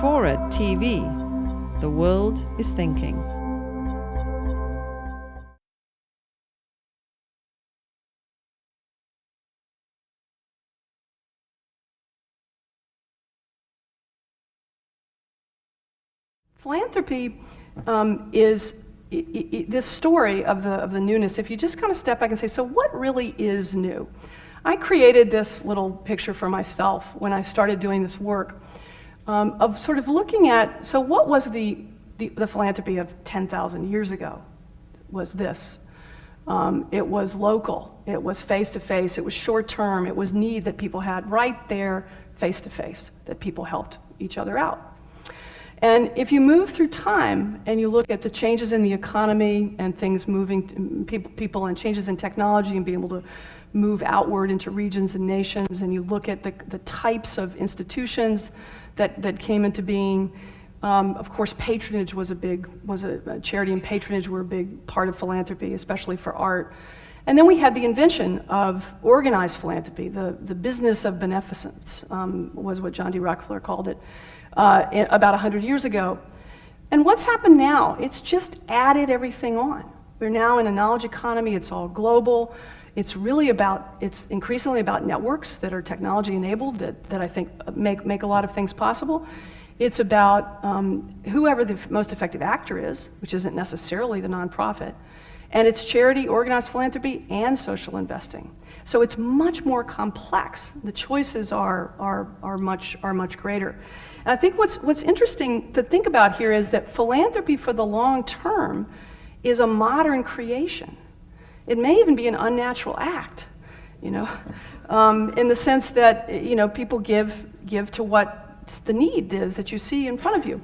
FORA.tv. The world is thinking. Philanthropy is this story of the newness. If you just kind of step back and say, so what really is new? I created this little picture for myself when I started doing this work of sort of looking at, so what was the philanthropy of 10,000 years ago? Was this. It was local, it was face-to-face, it was short-term, it was need that people had right there face-to-face, that people helped each other out. And if you move through time and you look at the changes in the economy and things moving, people and changes in technology and being able to move outward into regions and nations, and you look at the types of institutions that came into being, of course patronage was charity and patronage were a big part of philanthropy, especially for art. And then we had the invention of organized philanthropy, the business of beneficence was what John D. Rockefeller called it. About 100 years ago. And what's happened now? It's just added everything on. We're now in a knowledge economy, it's all global. It's increasingly about networks that are technology enabled that I think make a lot of things possible. It's about whoever the most effective actor is, which isn't necessarily the nonprofit. And it's charity, organized philanthropy, and social investing. So it's much more complex. The choices are much greater. And I think what's interesting to think about here is that philanthropy for the long term is a modern creation. It may even be an unnatural act, in the sense that people give to what the need is that you see in front of you.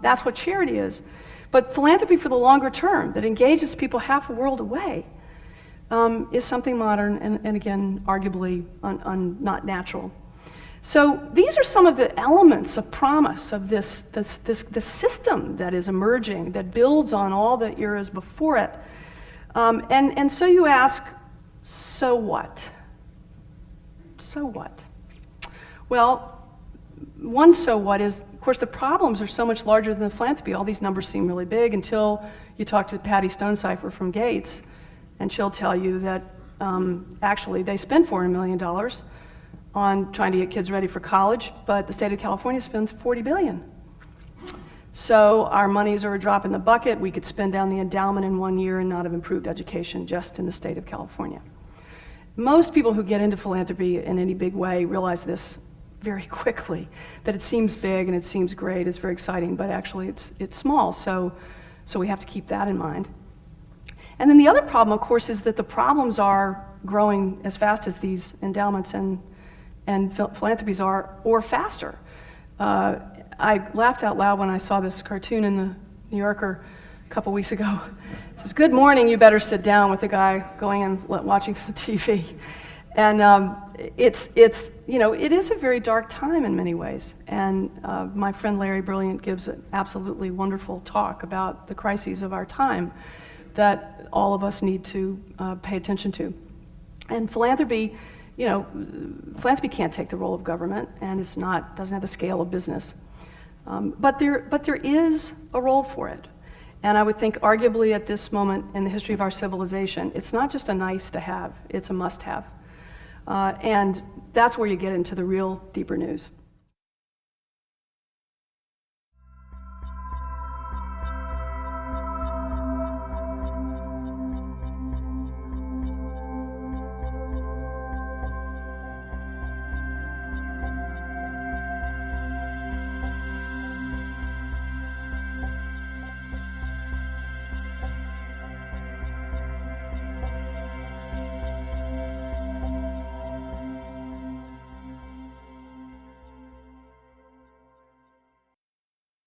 That's what charity is. But philanthropy for the longer term that engages people half a world away is something modern and again, arguably not natural. So these are some of the elements of promise of this system that is emerging, that builds on all the eras before it. And so you ask, so what? So what? Well, one so what is, of course, the problems are so much larger than the philanthropy. All these numbers seem really big until you talk to Patty Stonecipher from Gates, and she'll tell you that actually they spend $400 million on trying to get kids ready for college, but the state of California spends $40 billion. So our monies are a drop in the bucket. We could spend down the endowment in 1 year and not have improved education just in the state of California. Most people who get into philanthropy in any big way realize this very quickly, that it seems big and it seems great, it's very exciting, but actually it's small, so we have to keep that in mind. And then the other problem, of course, is that the problems are growing as fast as these endowments and philanthropies are, or faster. I laughed out loud when I saw this cartoon in the New Yorker a couple weeks ago. It says, "Good morning, you better sit down," with the guy going and watching the TV. And it is a very dark time in many ways. And my friend Larry Brilliant gives an absolutely wonderful talk about the crises of our time that all of us need to pay attention to. And philanthropy, philanthropy can't take the role of government, and doesn't have the scale of business. But there is a role for it. And I would think arguably at this moment in the history of our civilization, it's not just a nice to have, it's a must have. And that's where you get into the real deeper news.